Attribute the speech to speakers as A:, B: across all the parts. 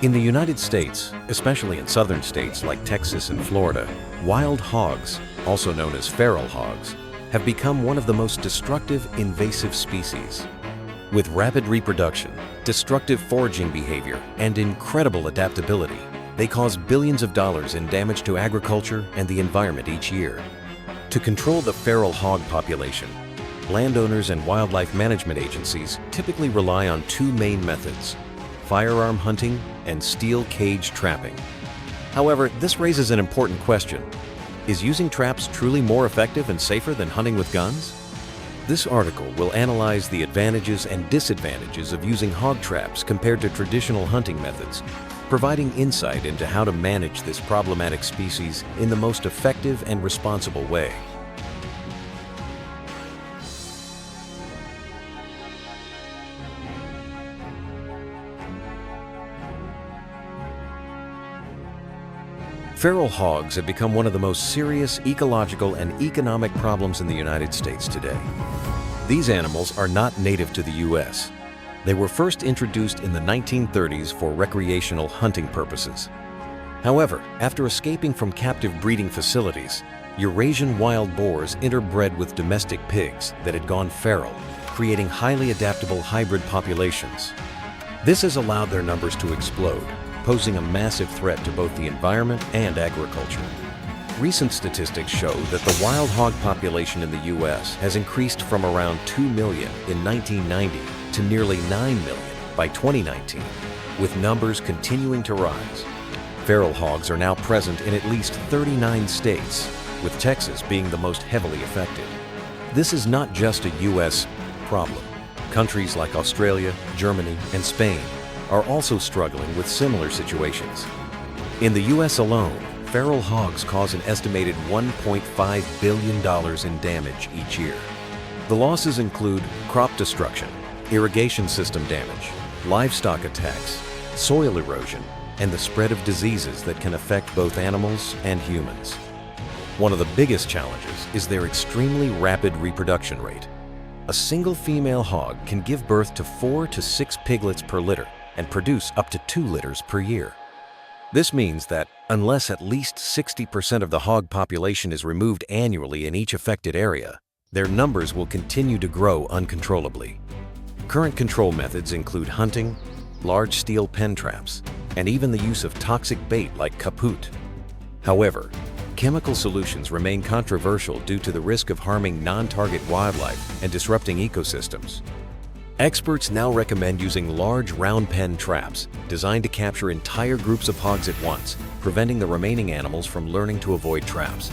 A: In the United States, especially in southern states like Texas and Florida, wild hogs, also known as feral hogs, have become one of the most destructive invasive species. With rapid reproduction, destructive foraging behavior, and incredible adaptability, they cause billions of dollars in damage to agriculture and the environment each year. To control the feral hog population, landowners and wildlife management agencies typically rely on two main methods: firearm hunting and steel cage trapping. However, this raises an important question. Is using traps truly more effective and safer than hunting with guns? This article will analyze the advantages and disadvantages of using hog traps compared to traditional hunting methods, providing insight into how to manage this problematic species in the most effective and responsible way. Feral hogs have become one of the most serious ecological and economic problems in the United States today. These animals are not native to the U.S. They were first introduced in the 1930s for recreational hunting purposes. However, after escaping from captive breeding facilities, Eurasian wild boars interbred with domestic pigs that had gone feral, creating highly adaptable hybrid populations. This has allowed their numbers to explode, posing a massive threat to both the environment and agriculture. Recent statistics show that the wild hog population in the U.S. has increased from around 2 million in 1990 to nearly 9 million by 2019, with numbers continuing to rise. Feral hogs are now present in at least 39 states, with Texas being the most heavily affected. This is not just a U.S. problem. Countries like Australia, Germany, and Spain are also struggling with similar situations. In the U.S. alone, feral hogs cause an estimated $1.5 billion in damage each year. The losses include crop destruction, irrigation system damage, livestock attacks, soil erosion, and the spread of diseases that can affect both animals and humans. One of the biggest challenges is their extremely rapid reproduction rate. A single female hog can give birth to 4 to 6 piglets per litter and produce up to 2 litters per year. This means that unless at least 60% of the hog population is removed annually in each affected area, their numbers will continue to grow uncontrollably. Current control methods include hunting, large steel pen traps, and even the use of toxic bait like kaput. However, chemical solutions remain controversial due to the risk of harming non-target wildlife and disrupting ecosystems. Experts now recommend using large round pen traps designed to capture entire groups of hogs at once, preventing the remaining animals from learning to avoid traps.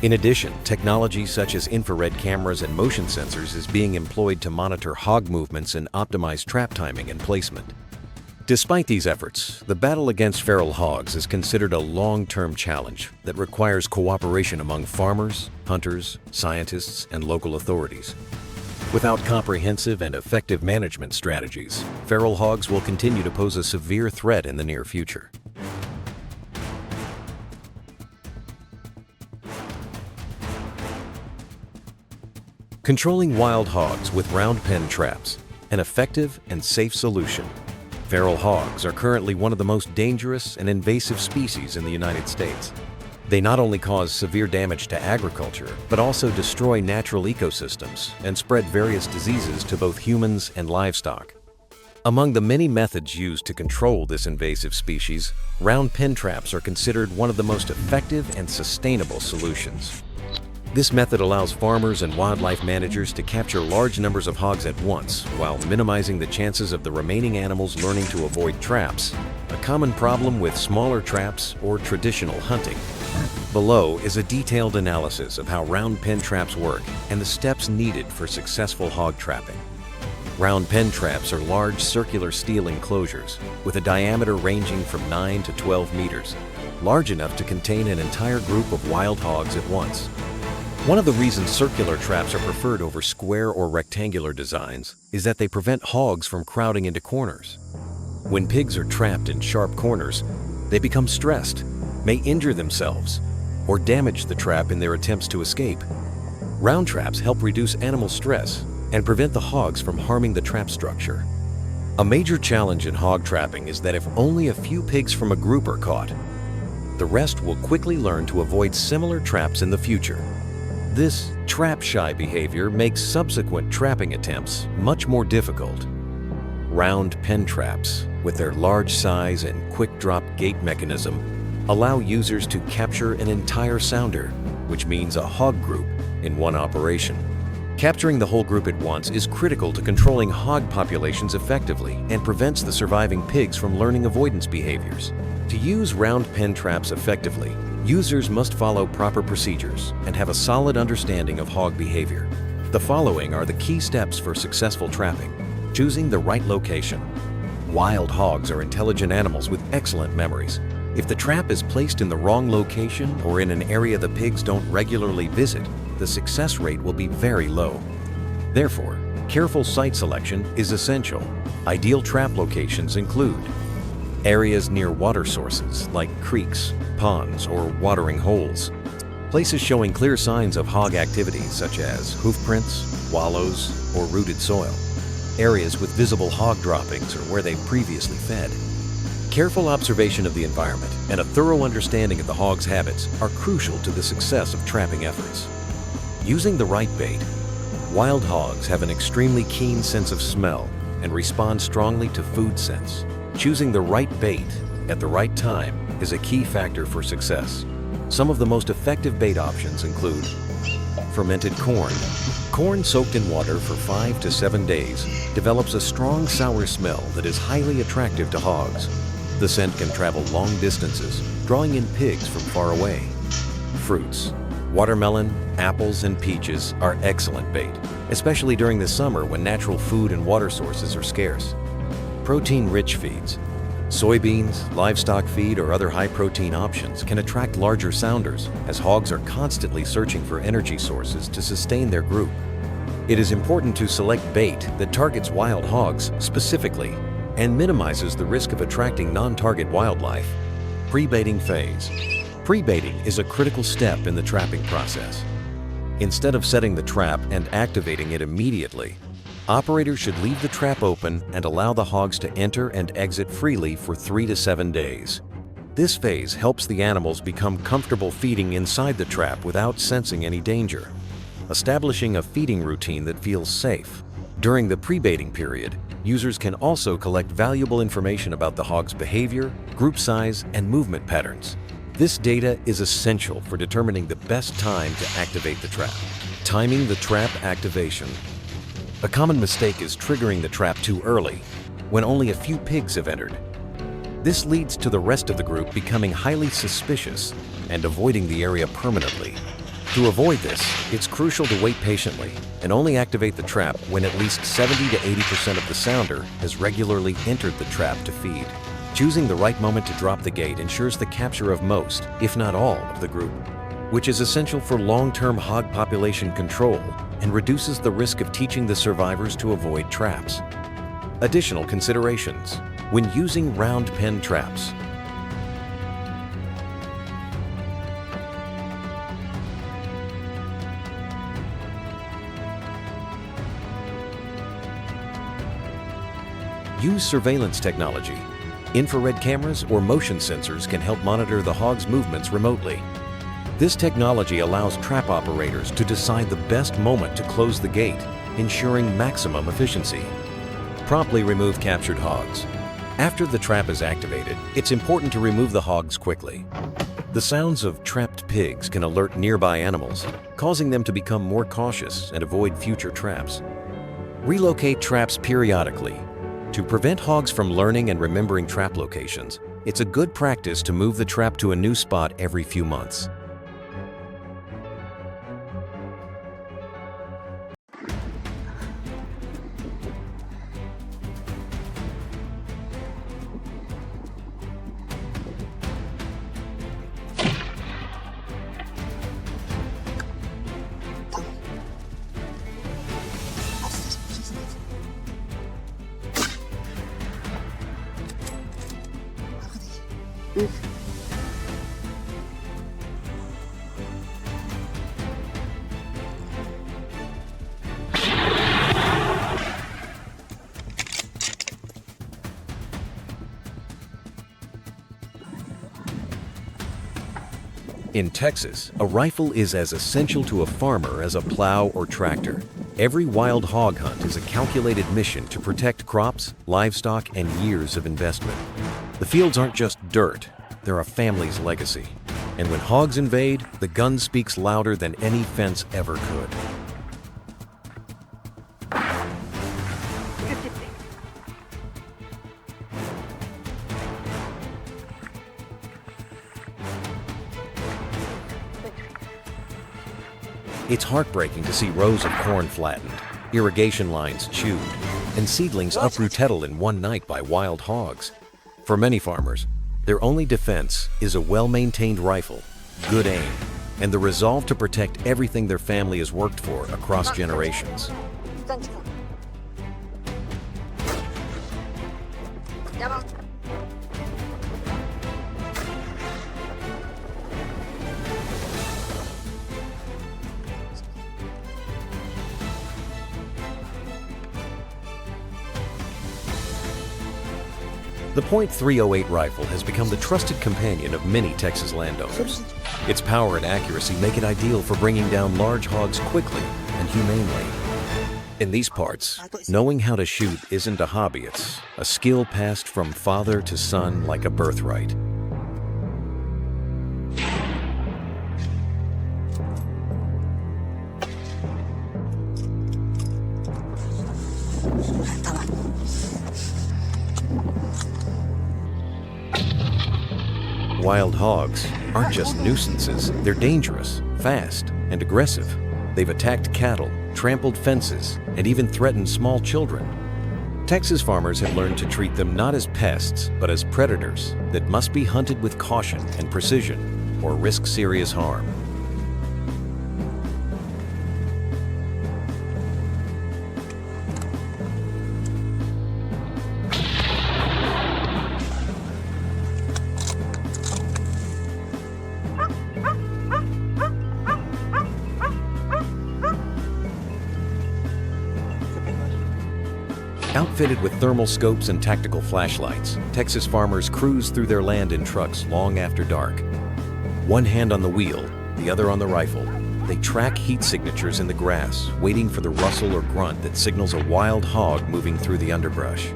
A: In addition, technology such as infrared cameras and motion sensors is being employed to monitor hog movements and optimize trap timing and placement. Despite these efforts, the battle against feral hogs is considered a long-term challenge that requires cooperation among farmers, hunters, scientists, and local authorities. Without comprehensive and effective management strategies, feral hogs will continue to pose a severe threat in the near future. Controlling wild hogs with round pen traps, an effective and safe solution. Feral hogs are currently one of the most dangerous and invasive species in the United States. They not only cause severe damage to agriculture, but also destroy natural ecosystems and spread various diseases to both humans and livestock. Among the many methods used to control this invasive species, round pen traps are considered one of the most effective and sustainable solutions. This method allows farmers and wildlife managers to capture large numbers of hogs at once while minimizing the chances of the remaining animals learning to avoid traps, a common problem with smaller traps or traditional hunting. Below is a detailed analysis of how round pen traps work and the steps needed for successful hog trapping. Round pen traps are large circular steel enclosures with a diameter ranging from 9 to 12 meters, large enough to contain an entire group of wild hogs at once. One of the reasons circular traps are preferred over square or rectangular designs is that they prevent hogs from crowding into corners. When pigs are trapped in sharp corners, they become stressed, may injure themselves, or damage the trap in their attempts to escape. Round traps help reduce animal stress and prevent the hogs from harming the trap structure. A major challenge in hog trapping is that if only a few pigs from a group are caught, the rest will quickly learn to avoid similar traps in the future. This trap-shy behavior makes subsequent trapping attempts much more difficult. Round pen traps, with their large size and quick-drop gate mechanism, allow users to capture an entire sounder, which means a hog group, in one operation. Capturing the whole group at once is critical to controlling hog populations effectively and prevents the surviving pigs from learning avoidance behaviors. To use round pen traps effectively, users must follow proper procedures and have a solid understanding of hog behavior. The following are the key steps for successful trapping. Choosing the right location. Wild hogs are intelligent animals with excellent memories. If the trap is placed in the wrong location or in an area the pigs don't regularly visit, the success rate will be very low. Therefore, careful site selection is essential. Ideal trap locations include areas near water sources like creeks, ponds, or watering holes. Places showing clear signs of hog activity such as hoof prints, wallows, or rooted soil. Areas with visible hog droppings or where they've previously fed. Careful observation of the environment and a thorough understanding of the hog's habits are crucial to the success of trapping efforts. Using the right bait. Wild hogs have an extremely keen sense of smell and respond strongly to food scents. Choosing the right bait at the right time is a key factor for success. Some of the most effective bait options include fermented corn. Corn soaked in water for 5 to 7 days develops a strong sour smell that is highly attractive to hogs. The scent can travel long distances, drawing in pigs from far away. Fruits. Watermelon, apples, and peaches are excellent bait, especially during the summer when natural food and water sources are scarce. Protein-rich feeds. Soybeans, livestock feed, or other high-protein options can attract larger sounders, as hogs are constantly searching for energy sources to sustain their group. It is important to select bait that targets wild hogs specifically and minimizes the risk of attracting non-target wildlife. Pre-baiting phase. Pre-baiting is a critical step in the trapping process. Instead of setting the trap and activating it immediately, operators should leave the trap open and allow the hogs to enter and exit freely for 3 to 7 days. This phase helps the animals become comfortable feeding inside the trap without sensing any danger, establishing a feeding routine that feels safe. During the pre-baiting period, users can also collect valuable information about the hog's behavior, group size, and movement patterns. This data is essential for determining the best time to activate the trap. Timing the trap activation. A common mistake is triggering the trap too early, when only a few pigs have entered. This leads to the rest of the group becoming highly suspicious and avoiding the area permanently. To avoid this, it's crucial to wait patiently and only activate the trap when at least 70 to 80% of the sounder has regularly entered the trap to feed. Choosing the right moment to drop the gate ensures the capture of most, if not all, of the group, which is essential for long-term hog population control and reduces the risk of teaching the survivors to avoid traps. Additional considerations when using round pen traps. Use surveillance technology. Infrared cameras or motion sensors can help monitor the hog's movements remotely. This technology allows trap operators to decide the best moment to close the gate, ensuring maximum efficiency. Promptly remove captured hogs. After the trap is activated, it's important to remove the hogs quickly. The sounds of trapped pigs can alert nearby animals, causing them to become more cautious and avoid future traps. Relocate traps periodically. To prevent hogs from learning and remembering trap locations, it's a good practice to move the trap to a new spot every few months. In Texas, a rifle is as essential to a farmer as a plow or tractor. Every wild hog hunt is a calculated mission to protect crops, livestock, and years of investment. The fields aren't just dirt, they're a family's legacy. And when hogs invade, the gun speaks louder than any fence ever could. It's heartbreaking to see rows of corn flattened, irrigation lines chewed, and seedlings uprooted in one night by wild hogs. For many farmers, their only defense is a well-maintained rifle, good aim, and the resolve to protect everything their family has worked for across generations. The .308 rifle has become the trusted companion of many Texas landowners. Its power and accuracy make it ideal for bringing down large hogs quickly and humanely. In these parts, knowing how to shoot isn't a hobby, it's a skill passed from father to son like a birthright. Wild hogs aren't just nuisances, they're dangerous, fast, and aggressive. They've attacked cattle, trampled fences, and even threatened small children. Texas farmers have learned to treat them not as pests, but as predators that must be hunted with caution and precision or risk serious harm. Outfitted with thermal scopes and tactical flashlights, Texas farmers cruise through their land in trucks long after dark. One hand on the wheel, the other on the rifle, they track heat signatures in the grass, waiting for the rustle or grunt that signals a wild hog moving through the underbrush.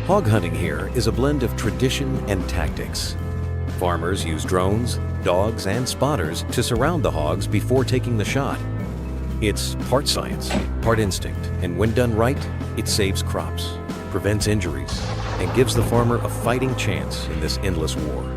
A: Hog hunting here is a blend of tradition and tactics. Farmers use drones, dogs, and spotters to surround the hogs before taking the shot. It's part science, part instinct, and when done right, it saves crops, prevents injuries, and gives the farmer a fighting chance in this endless war.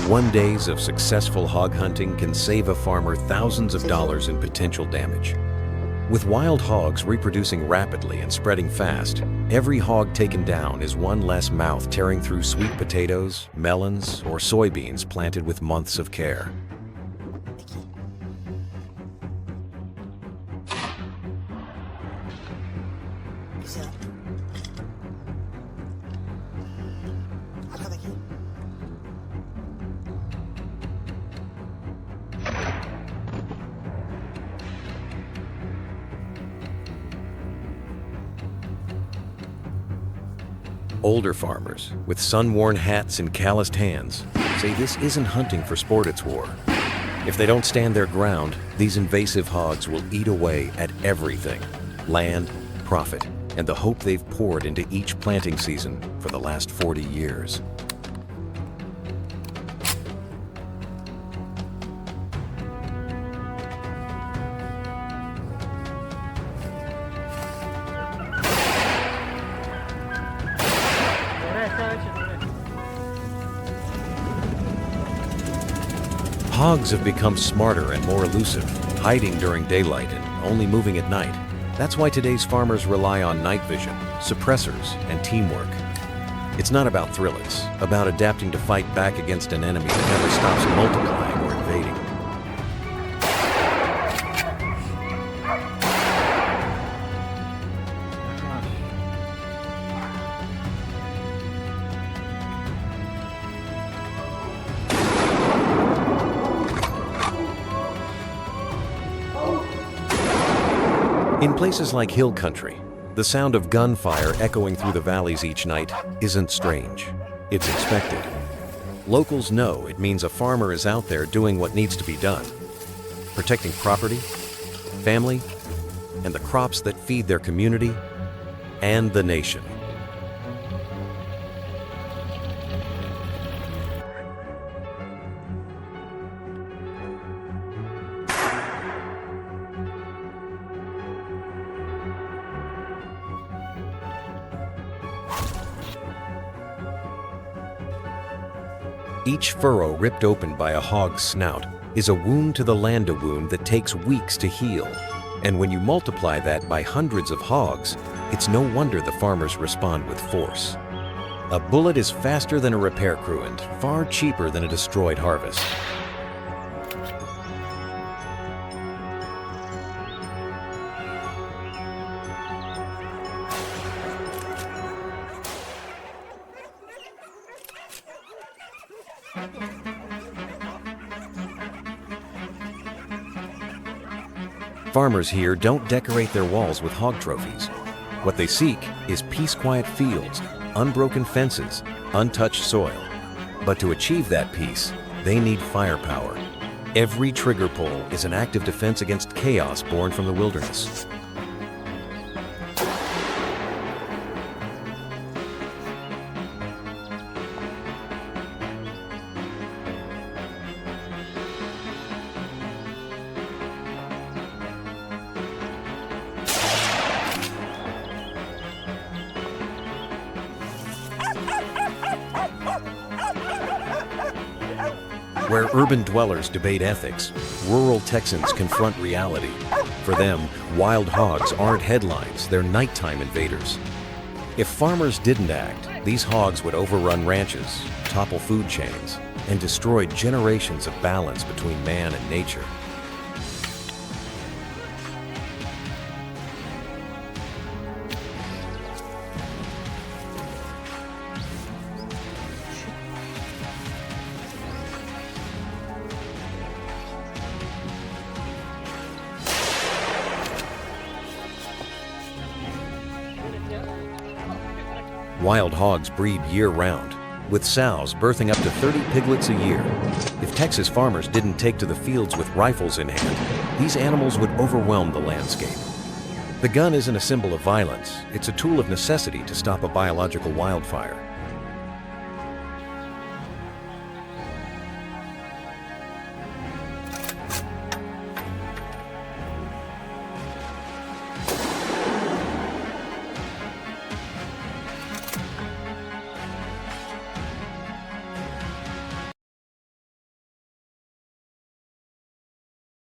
A: One days of successful hog hunting can save a farmer thousands of dollars in potential damage. With wild hogs reproducing rapidly and spreading fast, every hog taken down is one less mouth tearing through sweet potatoes, melons, or soybeans planted with months of care. Older farmers, with sun-worn hats and calloused hands, say this isn't hunting for sport, it's war. If they don't stand their ground, these invasive hogs will eat away at everything: land, profit, and the hope they've poured into each planting season for the last 40 years. Hogs have become smarter and more elusive, hiding during daylight and only moving at night. That's why today's farmers rely on night vision, suppressors, and teamwork. It's not about thrill, it's about adapting to fight back against an enemy that never stops multiplying or invading. In places like hill country, the sound of gunfire echoing through the valleys each night isn't strange. It's expected. Locals know it means a farmer is out there doing what needs to be done, protecting property, family, and the crops that feed their community and the nation. Each furrow ripped open by a hog's snout is a wound to the land, a wound that takes weeks to heal. And when you multiply that by hundreds of hogs, it's no wonder the farmers respond with force. A bullet is faster than a repair crew and far cheaper than a destroyed harvest. Farmers here don't decorate their walls with hog trophies. What they seek is peace-quiet fields, unbroken fences, untouched soil. But to achieve that peace, they need firepower. Every trigger pull is an act of defense against chaos born from the wilderness. Where urban dwellers debate ethics, rural Texans confront reality. For them, wild hogs aren't headlines, they're nighttime invaders. If farmers didn't act, these hogs would overrun ranches, topple food chains, and destroy generations of balance between man and nature. Wild hogs breed year-round, with sows birthing up to 30 piglets a year. If Texas farmers didn't take to the fields with rifles in hand, these animals would overwhelm the landscape. The gun isn't a symbol of violence, it's a tool of necessity to stop a biological wildfire.